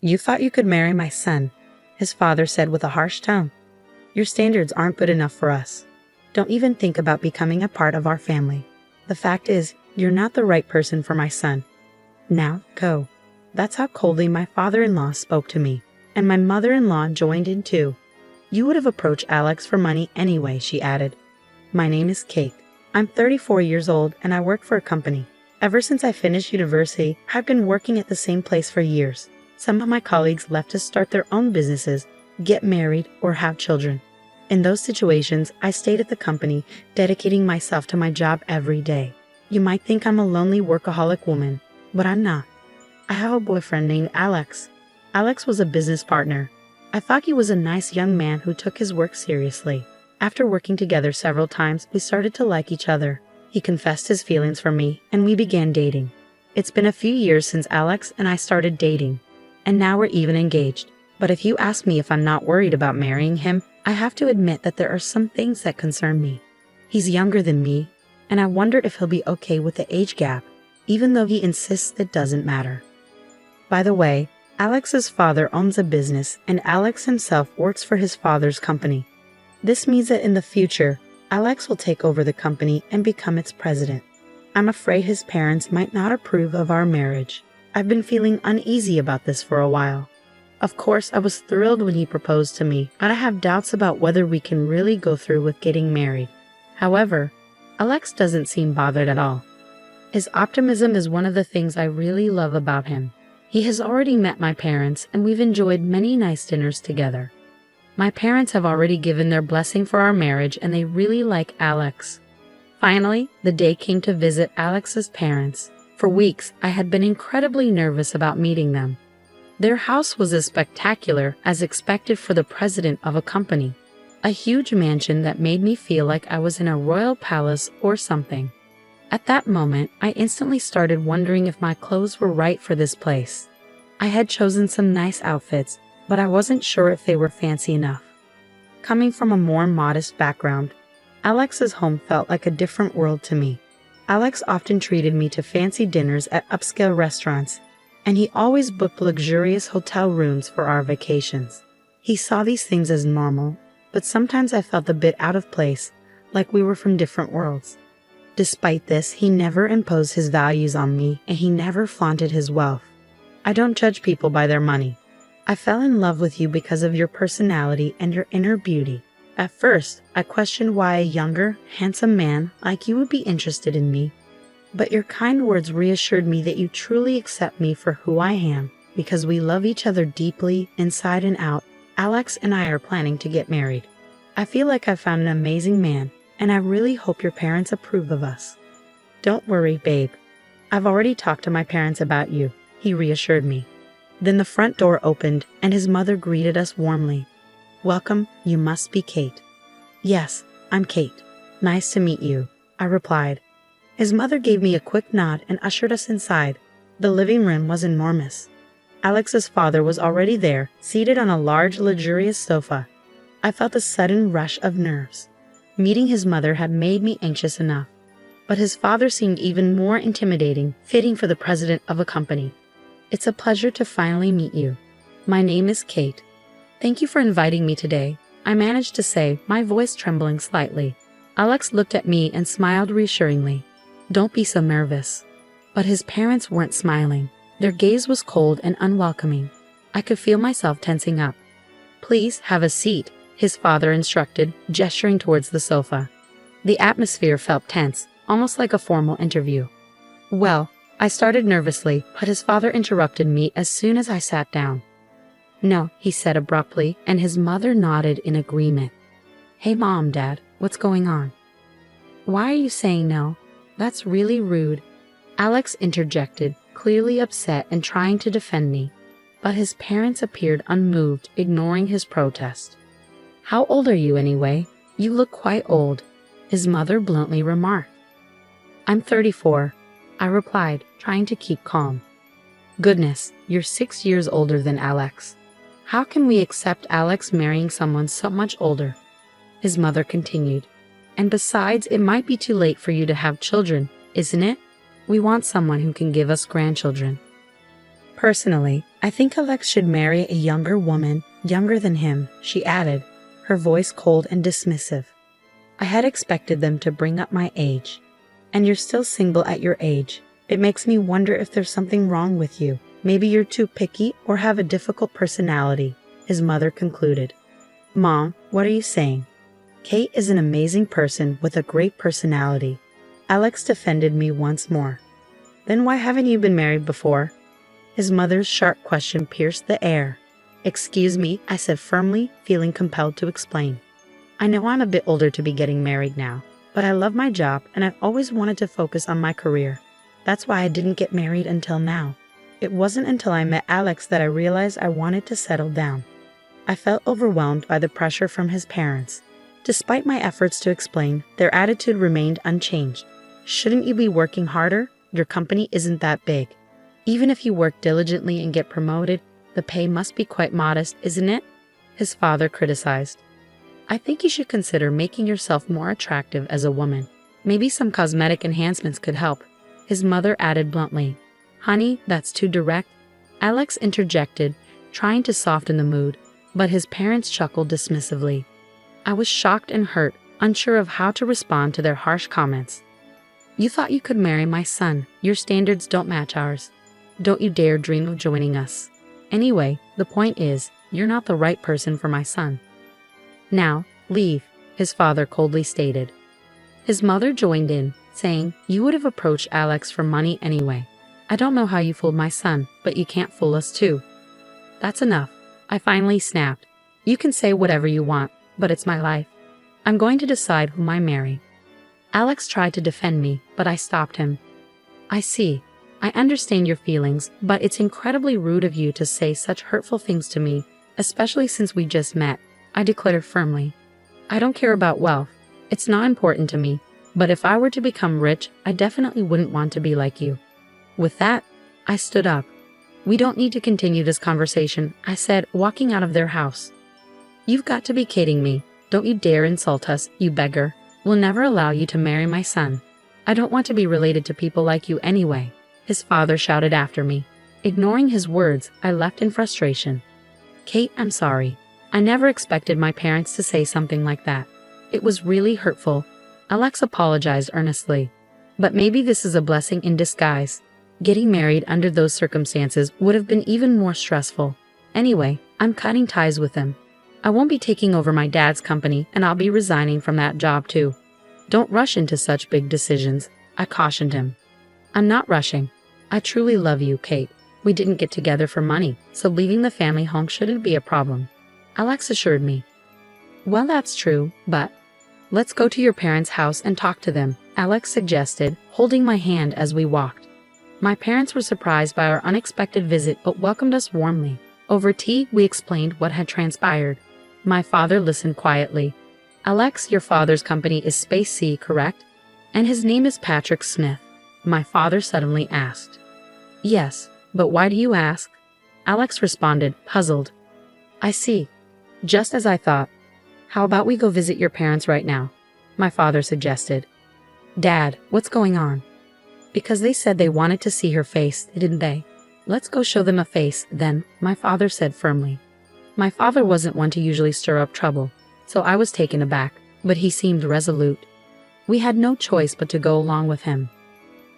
"You thought you could marry my son," his father said with a harsh tone. "Your standards aren't good enough for us. Don't even think about becoming a part of our family. The fact is, you're not the right person for my son. Now, go." That's how coldly my father-in-law spoke to me, and my mother-in-law joined in too. "You would have approached Alex for money anyway," she added. "My name is Kate. I'm 34 years old and I work for a company. Ever since I finished university, I've been working at the same place for years. Some of my colleagues left to start their own businesses, get married, or have children. In those situations, I stayed at the company, dedicating myself to my job every day. You might think I'm a lonely workaholic woman, but I'm not. I have a boyfriend named Alex. Alex was a business partner. I thought he was a nice young man who took his work seriously. After working together several times, we started to like each other. He confessed his feelings for me, and we began dating. It's been a few years since Alex and I started dating, and now we're even engaged. But if you ask me if I'm not worried about marrying him, I have to admit that there are some things that concern me. He's younger than me, and I wonder if he'll be okay with the age gap, even though he insists it doesn't matter. By the way, Alex's father owns a business, and Alex himself works for his father's company. This means that in the future, Alex will take over the company and become its president. I'm afraid his parents might not approve of our marriage. I've been feeling uneasy about this for a while. Of course, I was thrilled when he proposed to me, but I have doubts about whether we can really go through with getting married. However, Alex doesn't seem bothered at all. His optimism is one of the things I really love about him. He has already met my parents, and we've enjoyed many nice dinners together. My parents have already given their blessing for our marriage, and they really like Alex. Finally, the day came to visit Alex's parents. For weeks, I had been incredibly nervous about meeting them. Their house was as spectacular as expected for the president of a company. A huge mansion that made me feel like I was in a royal palace or something. At that moment, I instantly started wondering if my clothes were right for this place. I had chosen some nice outfits, but I wasn't sure if they were fancy enough. Coming from a more modest background, Alex's home felt like a different world to me. Alex often treated me to fancy dinners at upscale restaurants, and he always booked luxurious hotel rooms for our vacations. He saw these things as normal, but sometimes I felt a bit out of place, like we were from different worlds. Despite this, he never imposed his values on me, and he never flaunted his wealth. I don't judge people by their money. I fell in love with you because of your personality and your inner beauty. At first, I questioned why a younger, handsome man like you would be interested in me, but your kind words reassured me that you truly accept me for who I am. Because we love each other deeply, inside and out, Alex and I are planning to get married. I feel like I found an amazing man, and I really hope your parents approve of us. Don't worry, babe. I've already talked to my parents about you, he reassured me. Then the front door opened, and his mother greeted us warmly. "Welcome, you must be Kate." "Yes, I'm Kate. Nice to meet you," I replied. His mother gave me a quick nod and ushered us inside. The living room was enormous. Alex's father was already there, seated on a large, luxurious sofa. I felt a sudden rush of nerves. Meeting his mother had made me anxious enough, but his father seemed even more intimidating, fitting for the president of a company. "It's a pleasure to finally meet you. My name is Kate. Thank you for inviting me today," I managed to say, my voice trembling slightly. Alex looked at me and smiled reassuringly. "Don't be so nervous." But his parents weren't smiling. Their gaze was cold and unwelcoming. I could feel myself tensing up. "Please have a seat," his father instructed, gesturing towards the sofa. The atmosphere felt tense, almost like a formal interview. "Well," I started nervously, but his father interrupted me as soon as I sat down. "No," he said abruptly, and his mother nodded in agreement. "Hey Mom, Dad, what's going on?" "Why are you saying no? That's really rude," Alex interjected, clearly upset and trying to defend me. But his parents appeared unmoved, ignoring his protest. "How old are you anyway? You look quite old," his mother bluntly remarked. "I'm 34, I replied, trying to keep calm. "Goodness, you're 6 years older than Alex. How can we accept Alex marrying someone so much older?" His mother continued. "And besides, it might be too late for you to have children, isn't it? We want someone who can give us grandchildren." Personally, I think Alex should marry a younger woman, younger than him, she added, her voice cold and dismissive. I had expected them to bring up my age. And you're still single at your age. It makes me wonder if there's something wrong with you. Maybe you're too picky or have a difficult personality, his mother concluded. Mom, what are you saying? Kate is an amazing person with a great personality. Alex defended me once more. Then why haven't you been married before? His mother's sharp question pierced the air. Excuse me, I said firmly, feeling compelled to explain. I know I'm a bit older to be getting married now, but I love my job and I've always wanted to focus on my career. That's why I didn't get married until now. It wasn't until I met Alex that I realized I wanted to settle down. I felt overwhelmed by the pressure from his parents. Despite my efforts to explain, their attitude remained unchanged. Shouldn't you be working harder? Your company isn't that big. Even if you work diligently and get promoted, the pay must be quite modest, isn't it? His father criticized. I think you should consider making yourself more attractive as a woman. Maybe some cosmetic enhancements could help. His mother added bluntly. Honey, that's too direct. Alex interjected, trying to soften the mood, but his parents chuckled dismissively. I was shocked and hurt, unsure of how to respond to their harsh comments. You thought you could marry my son. Your standards don't match ours. Don't you dare dream of joining us. Anyway, the point is, you're not the right person for my son. Now, leave, his father coldly stated. His mother joined in, saying, You would have approached Alex for money anyway. I don't know how you fooled my son, but you can't fool us too. That's enough, I finally snapped. You can say whatever you want, but it's my life. I'm going to decide whom I marry. Alex tried to defend me, but I stopped him. I see. I understand your feelings, but it's incredibly rude of you to say such hurtful things to me, especially since we just met, I declared firmly. I don't care about wealth. It's not important to me, but if I were to become rich, I definitely wouldn't want to be like you. With that, I stood up. We don't need to continue this conversation, I said, walking out of their house. You've got to be kidding me. Don't you dare insult us, you beggar. We'll never allow you to marry my son. I don't want to be related to people like you anyway, his father shouted after me. Ignoring his words, I left in frustration. Kate, I'm sorry. I never expected my parents to say something like that. It was really hurtful. Alex apologized earnestly. But maybe this is a blessing in disguise. Getting married under those circumstances would have been even more stressful. Anyway, I'm cutting ties with him. I won't be taking over my dad's company, and I'll be resigning from that job too. Don't rush into such big decisions, I cautioned him. I'm not rushing. I truly love you, Kate. We didn't get together for money, so leaving the family home shouldn't be a problem. Alex assured me. Well, that's true, but let's go to your parents' house and talk to them, Alex suggested, holding my hand as we walked. My parents were surprised by our unexpected visit but welcomed us warmly. Over tea, we explained what had transpired. My father listened quietly. Alex, your father's company is Space C, correct? And his name is Patrick Smith, my father suddenly asked. Yes, but why do you ask? Alex responded, puzzled. I see. Just as I thought. How about we go visit your parents right now? My father suggested. Dad, what's going on? Because they said they wanted to see her face, didn't they? Let's go show them a face, then, my father said firmly. My father wasn't one to usually stir up trouble, so I was taken aback, but he seemed resolute. We had no choice but to go along with him.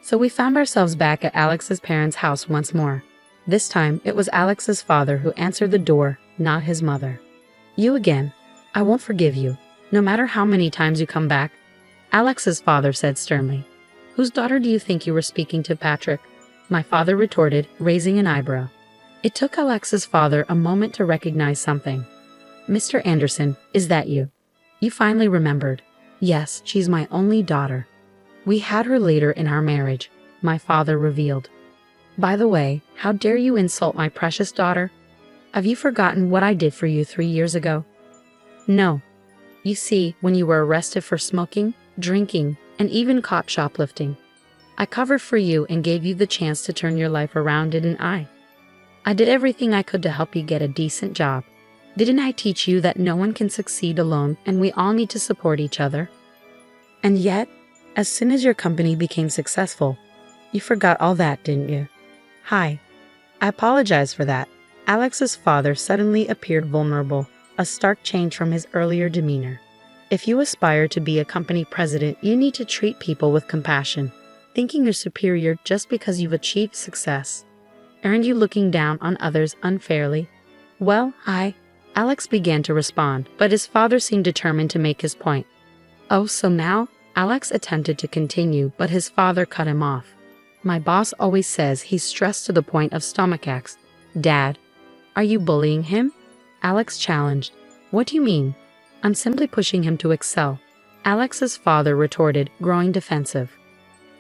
So we found ourselves back at Alex's parents' house once more. This time, it was Alex's father who answered the door, not his mother. You again. I won't forgive you, no matter how many times you come back, Alex's father said sternly. Whose daughter do you think you were speaking to, Patrick? My father retorted, raising an eyebrow. It took Alex's father a moment to recognize something. Mr. Anderson, is that you? You finally remembered. Yes, she's my only daughter. We had her later in our marriage, my father revealed. By the way, how dare you insult my precious daughter? Have you forgotten what I did for you 3 years ago? No. You see, when you were arrested for smoking, drinking, and even caught shoplifting, I covered for you and gave you the chance to turn your life around, didn't I? I did everything I could to help you get a decent job. Didn't I teach you that no one can succeed alone and we all need to support each other? And yet, as soon as your company became successful, you forgot all that, didn't you? Hi. I apologize for that. Alex's father suddenly appeared vulnerable, a stark change from his earlier demeanor. If you aspire to be a company president, you need to treat people with compassion. Thinking you're superior just because you've achieved success. Aren't you looking down on others unfairly? Well, Alex began to respond, but his father seemed determined to make his point. Oh, so now? Alex attempted to continue, but his father cut him off. My boss always says he's stressed to the point of stomachaches. Dad, are you bullying him? Alex challenged. What do you mean? I'm simply pushing him to excel. Alex's father retorted, growing defensive.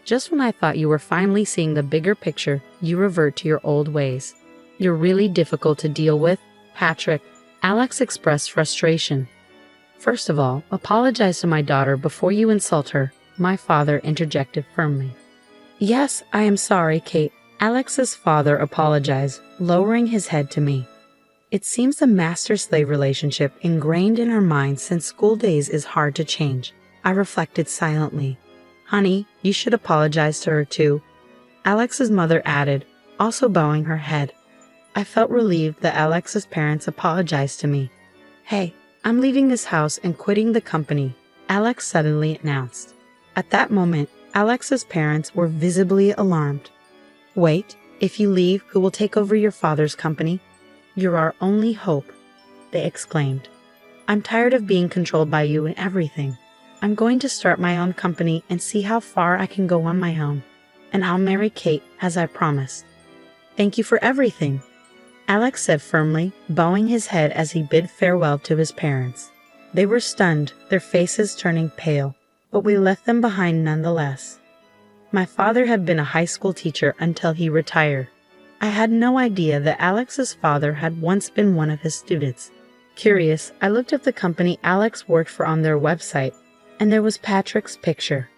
Just when I thought you were finally seeing the bigger picture, you revert to your old ways. You're really difficult to deal with, Patrick. Alex expressed frustration. First of all, apologize to my daughter before you insult her, my father interjected firmly. Yes, I am sorry, Kate. Alex's father apologized, lowering his head to me. It seems the master-slave relationship ingrained in our minds since school days is hard to change. I reflected silently. Honey, you should apologize to her too. Alex's mother added, also bowing her head. I felt relieved that Alex's parents apologized to me. Hey, I'm leaving this house and quitting the company, Alex suddenly announced. At that moment, Alex's parents were visibly alarmed. Wait, if you leave, who will take over your father's company? You're our only hope, they exclaimed. I'm tired of being controlled by you in everything. I'm going to start my own company and see how far I can go on my own. And I'll marry Kate, as I promised. Thank you for everything, Alex said firmly, bowing his head as he bid farewell to his parents. They were stunned, their faces turning pale, but we left them behind nonetheless. My father had been a high school teacher until he retired. I had no idea that Alex's father had once been one of his students. Curious, I looked up the company Alex worked for on their website, and there was Patrick's picture.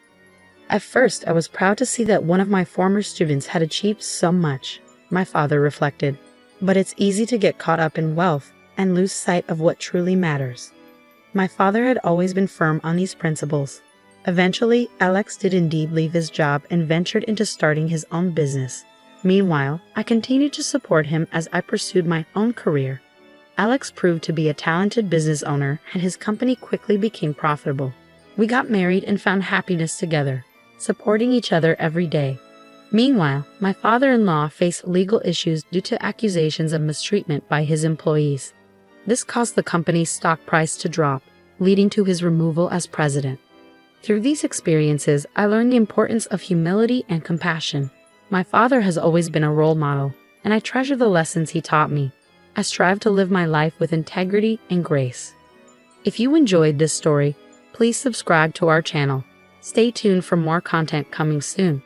At first, I was proud to see that one of my former students had achieved so much, my father reflected. But it's easy to get caught up in wealth and lose sight of what truly matters. My father had always been firm on these principles. Eventually, Alex did indeed leave his job and ventured into starting his own business. Meanwhile, I continued to support him as I pursued my own career. Alex proved to be a talented business owner, and his company quickly became profitable. We got married and found happiness together, supporting each other every day. Meanwhile, my father-in-law faced legal issues due to accusations of mistreatment by his employees. This caused the company's stock price to drop, leading to his removal as president. Through these experiences, I learned the importance of humility and compassion. My father has always been a role model, and I treasure the lessons he taught me. I strive to live my life with integrity and grace. If you enjoyed this story, please subscribe to our channel. Stay tuned for more content coming soon.